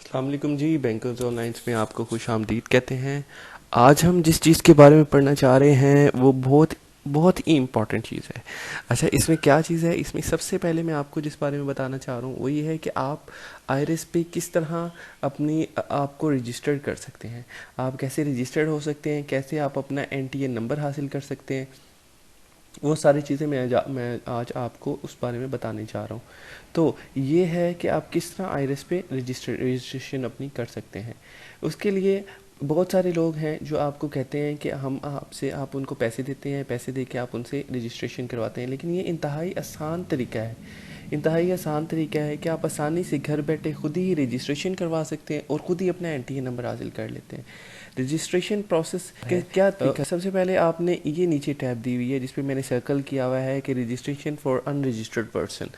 अस्सलाम वालेकुम जी, bankers online में आपको खुश आमदीद कहते हैं। आज हम जिस चीज़ के बारे में पढ़ना चाह रहे हैं वो बहुत बहुत ही इम्पॉर्टेंट चीज़ है। अच्छा, इसमें क्या चीज़ है? इसमें सबसे पहले मैं आपको जिस बारे में बताना चाह रहा हूँ वो ये है कि आप आईरिस पे किस तरह अपनी आपको रजिस्टर्ड कर सकते हैं। आप कैसे रजिस्टर्ड हो सकते हैं, कैसे आप अपना एनटीए नंबर हासिल कर सकते हैं, वो सारी चीज़ें मैं आज आपको उस बारे में बताने जा रहा हूँ। तो ये है कि आप किस तरह आईरिस पे रजिस्ट्रेशन अपनी कर सकते हैं। उसके लिए बहुत सारे लोग हैं जो आपको कहते हैं कि हम आपसे आप उनको पैसे देते हैं, पैसे दे के आप उनसे रजिस्ट्रेशन करवाते हैं, लेकिन ये इंतहाई आसान तरीका है। इंतहाई आसान तरीका है कि आप आसानी से घर बैठे खुद ही रजिस्ट्रेशन करवा सकते हैं और ख़ुद ही अपना एनटीए नंबर हासिल कर लेते हैं। रजिस्ट्रेशन प्रोसेस के क्या तरीका? सबसे पहले आपने ये नीचे टैब दी हुई है जिस पे मैंने सर्कल किया हुआ है कि रजिस्ट्रेशन फॉर अनरजिस्टर्ड पर्सन।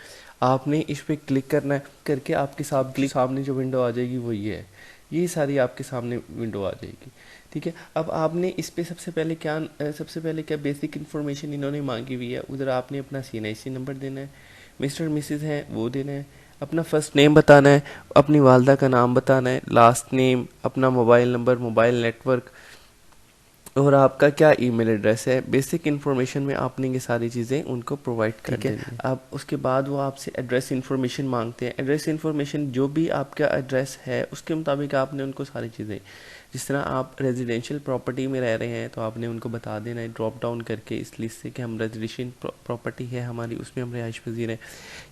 आपने इस पर क्लिक करना है, करके आपके सामने जो विंडो आ जाएगी वो ये है। ये सारी आपके सामने विंडो आ जाएगी। ठीक है, अब आपने इस पे सबसे पहले क्या बेसिक इन्फॉर्मेशन इन्होंने मांगी हुई है। उधर आपने अपना CNIC नंबर देना है, मिस्टर मिसेज़ हैं वो देना है, अपना फर्स्ट नेम बताना है, अपनी वालदा का नाम बताना है, लास्ट नेम, अपना मोबाइल नंबर, मोबाइल नेटवर्क और आपका क्या ईमेल एड्रेस है। बेसिक इन्फॉर्मेशन में आपने ये सारी चीज़ें उनको प्रोवाइड कर देनी है। अब उसके बाद वो आपसे एड्रेस इन्फॉर्मेशन मांगते हैं। एड्रेस इन्फॉर्मेशन जो भी आपका एड्रेस है उसके मुताबिक आपने उनको सारी चीज़ें, जिस तरह आप रेजिडेंशियल प्रॉपर्टी में रह रहे हैं तो आपने उनको बता देना है ड्रॉप डाउन करके इस लिस्ट से कि हम रेजिडेंशियल प्रॉपर्टी है हमारी, उसमें हम रिहाइश पजीर हैं,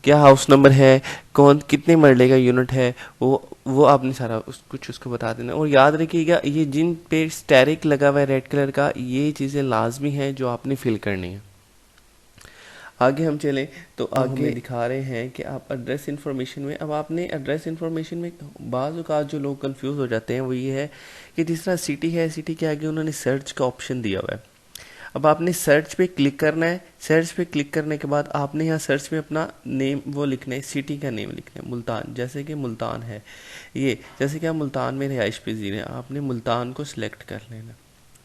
क्या हाउस नंबर है, कौन कितने मरले का यूनिट है, वो आपने सारा कुछ उसको बता देना। और याद रखिएगा ये जिन पे स्टैरिक लगा हुआ है रेड कलर का, ये चीज़ें लाजमी हैं जो आपने फिल करनी है। आगे हम चलें तो आगे दिखा रहे हैं कि आप एड्रेस इन्फॉर्मेशन में, अब आपने एड्रेस इन्फॉर्मेशन में बाज़ औक़ात जो लोग कंफ्यूज हो जाते हैं वो ये है कि जिस तरह सिटी है, सिटी के आगे उन्होंने सर्च का ऑप्शन दिया हुआ है। अब आपने सर्च पे क्लिक करना है। सर्च पे क्लिक करने के बाद आपने यहाँ सर्च में अपना नेम वो लिखना है, सिटी का नेम लिखना है, मुल्तान, जैसे कि मुल्तान है ये, जैसे कि आप मुल्तान में रिहाइश पजीर हैं, आपने मुल्तान को सिलेक्ट कर लेना।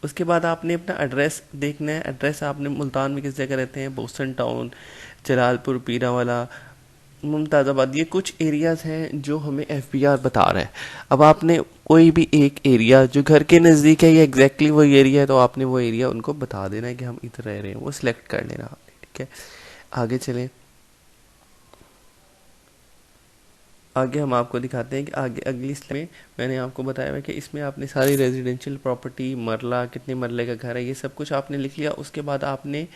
उसके बाद आपने अपना एड्रेस देखना है। एड्रेस आपने मुल्तान में किस जगह रहते हैं, बोस्टन टाउन, जलालपुर, पीरावाला, मुमताज़ाबाद, ये कुछ एरियाज़ हैं जो हमें FBR बता रहा है। अब आपने कोई भी एक एरिया जो घर के नज़दीक है या एग्जैक्टली वो एरिया है तो आपने वो एरिया उनको बता देना है कि हम इधर रह रहे हैं, वो सिलेक्ट कर लेना आपने। ठीक है, आगे चलें। आगे हम आपको दिखाते हैं कि आगे अगली स्लाइड में मैंने आपको बताया है कि इसमें आपने सारी रेजिडेंशियल प्रॉपर्टी, मरला, कितने मरले का घर है, ये सब कुछ आपने लिख लिया। उसके बाद आपने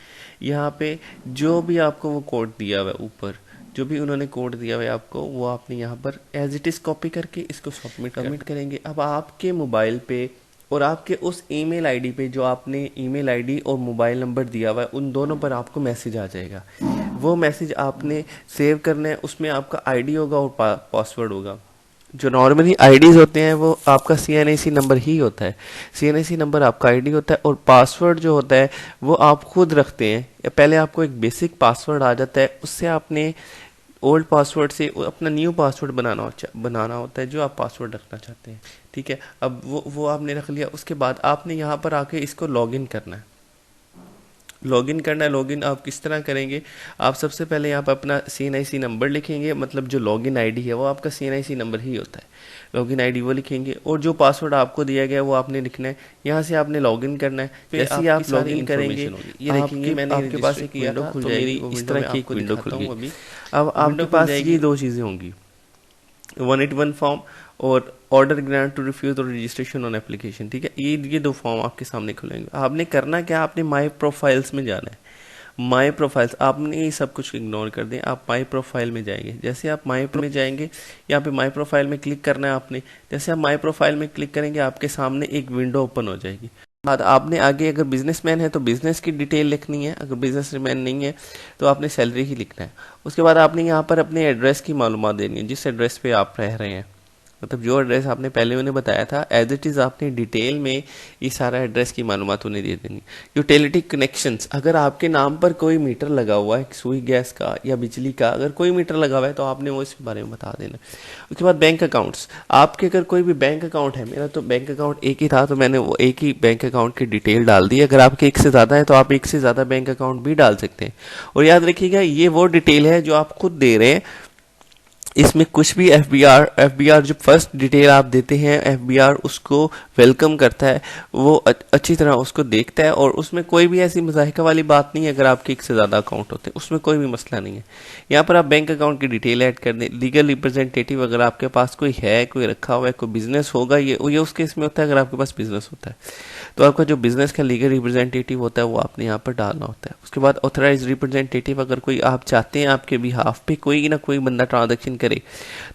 यहाँ पे जो भी आपको वो कोड दिया हुआ है, ऊपर जो भी उन्होंने कोड दिया हुआ है आपको, वो आपने यहाँ पर एज इट इज़ कॉपी करके इसको सबमिट करेंगे। अब आपके मोबाइल पे और आपके उस ईमेल आईडी पे जो आपने ईमेल आईडी और मोबाइल नंबर दिया हुआ है उन दोनों पर आपको मैसेज आ जाएगा। वो मैसेज आपने सेव करना है, उसमें आपका आईडी होगा और पासवर्ड होगा। जो नॉर्मली आईडीज़ होते हैं वो आपका CNIC नंबर ही होता है, CNIC नंबर आपका आईडी होता है, और पासवर्ड जो होता है वो आप खुद रखते हैं। पहले आपको एक बेसिक पासवर्ड आ जाता है, उससे आपने ओल्ड पासवर्ड से अपना न्यू पासवर्ड बनाना होता है जो आप पासवर्ड रखना चाहते हैं। ठीक है, अब वो आपने रख लिया। उसके बाद आपने यहाँ पर आके इसको लॉगिन करना है। लॉगिन आप किस तरह करेंगे? आप सबसे पहले यहाँ पर अपना CNIC नंबर लिखेंगे, मतलब जो लॉगिन आईडी है वो आपका CNIC नंबर ही होता है। लॉगिन आईडी वो लिखेंगे और जो पासवर्ड आपको दिया गया है वो आपने लिखना है। यहाँ से आपने लॉगिन करना है। जैसे ही आप लॉगिन करेंगे ये देखेंगे मैंने आपके पास एक विंडो खुल जाएगी, इस तरह की एक विंडो खुल गई। अब आपके पास ये दो चीज़ें होंगी, 181 फॉर्म और ऑर्डर ग्रांट टू रिफ्यूज और रजिस्ट्रेशन ऑन एप्लीकेशन। ठीक है, ये दो फॉर्म आपके सामने खुलेंगे। आपने करना क्या, आपने माई प्रोफाइल्स में जाना है। माई प्रोफाइल्स आपने ये सब कुछ इग्नोर कर दें, आप माई प्रोफाइल में जाएंगे। जैसे आप माई में जाएंगे, यहाँ पे माई प्रोफाइल में क्लिक करना है आपने। जैसे आप माई प्रोफाइल में क्लिक करेंगे आपके सामने एक विंडो ओपन हो जाएगी। बाद आपने आगे अगर बिजनेसमैन है तो बिजनेस की डिटेल लिखनी है, अगर बिजनेसमैन नहीं है तो आपने सैलरी ही लिखना है। उसके बाद आपने यहाँ पर अपने एड्रेस की मालूमात देनी है, जिस एड्रेस पे आप रह रहे हैं, मतलब जो एड्रेस आपने पहले उन्हें बताया था एज इट इज़ आपने डिटेल में ये सारा एड्रेस की मालूमात उन्हें दे देनी। यूटिलिटी कनेक्शंस, अगर आपके नाम पर कोई मीटर लगा हुआ है सुई गैस का या बिजली का, अगर कोई मीटर लगा हुआ है तो आपने वो इसके बारे में बता देना। उसके बाद बैंक अकाउंट्स, आपके अगर कोई भी बैंक अकाउंट है, मेरा तो बैंक अकाउंट एक ही था तो मैंने वो एक ही बैंक अकाउंट की डिटेल डाल दी। अगर आपके एक से ज़्यादा है तो आप एक से ज़्यादा बैंक अकाउंट भी डाल सकते हैं। और याद रखिएगा ये वो डिटेल है जो आप खुद दे रहे हैं, इसमें कुछ भी एफबीआर जो फर्स्ट डिटेल आप देते हैं, एफबीआर उसको वेलकम करता है, वो अच्छी तरह उसको देखता है, और उसमें कोई भी ऐसी मज़ाहिका वाली बात नहीं है। अगर आपके एक से ज़्यादा अकाउंट होते हैं उसमें कोई भी मसला नहीं है। यहाँ पर आप बैंक अकाउंट की डिटेल ऐड कर दें। लीगल रिप्रेजेंटेटिव अगर आपके पास कोई है, कोई रखा हुआ है, कोई बिजनेस होगा, ये उस केस में होता है। अगर आपके पास बिजनेस होता है तो आपका जो बिजनेस का लीगल रिप्रेजेंटेटिव होता है वो आपने यहाँ पर डालना होता है। उसके बाद ऑथराइज रिप्रेजेंटेटिव, अगर कोई आप चाहते हैं आपके बिहाफ पे कोई ना कोई बंदा ट्रांजैक्शन करे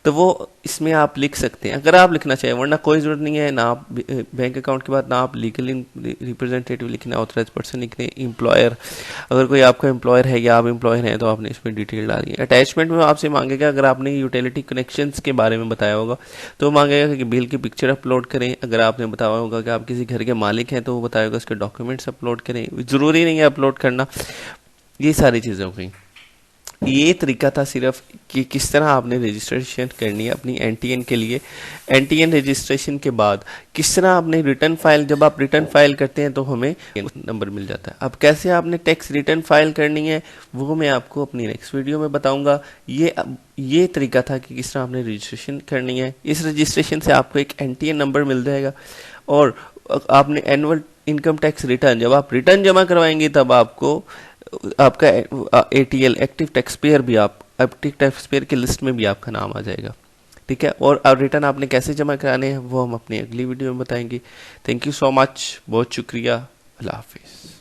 तो वो इसमें आप लिख सकते हैं, अगर आप लिखना चाहें, वरना कोई ज़रूरत नहीं है। ना आप बैंक अकाउंट के बाद ना आप लीगल रिप्रेजेंटेटिव लिखना, ऑथराइज पर्सन लिखने, एम्प्लॉयर, अगर कोई आपका एम्प्लॉयर है या आप एम्प्लॉयर हैं तो आपने इसमें डिटेल डाली है। अटैचमेंट में आपसे मांगेगा, अगर आपने यूटिलिटी कनेक्शंस के बारे में बताया होगा तो मांगेगा कि बिल की पिक्चर अपलोड करें। अगर आपने बताया होगा कि आप किसी घर के मालिक हैं तो वो बताएगा उसके डॉक्यूमेंट्स अपलोड करें। ज़रूरी नहीं है अपलोड करना। ये सारी चीज़ें हो गई। ये तरीका था सिर्फ कि किस तरह आपने रजिस्ट्रेशन करनी है अपनी एनटीएन के लिए। एनटीएन रजिस्ट्रेशन के बाद किस तरह आपने रिटर्न फाइल, जब आप रिटर्न फाइल करते हैं तो हमें नंबर मिल जाता है। अब कैसे आपने टैक्स रिटर्न फाइल करनी है वो मैं आपको अपनी नेक्स्ट वीडियो में बताऊंगा। ये तरीका था कि किस तरह आपने रजिस्ट्रेशन करनी है। इस रजिस्ट्रेशन से आपको एक एनटीएन नंबर मिल जाएगा, और आपने एनुअल इनकम टैक्स रिटर्न, जब आप रिटर्न जमा करवाएंगे तब आपको आपका एटीएल एक्टिव टैक्स पेयर भी, आप एक्टिव टैक्स पेयर की लिस्ट में भी आपका नाम आ जाएगा। ठीक है, और रिटर्न आपने कैसे जमा कराने हैं वो हम अपनी अगली वीडियो में बताएंगे। थैंक यू सो मच, बहुत शुक्रिया, अल्लाह हाफिज़।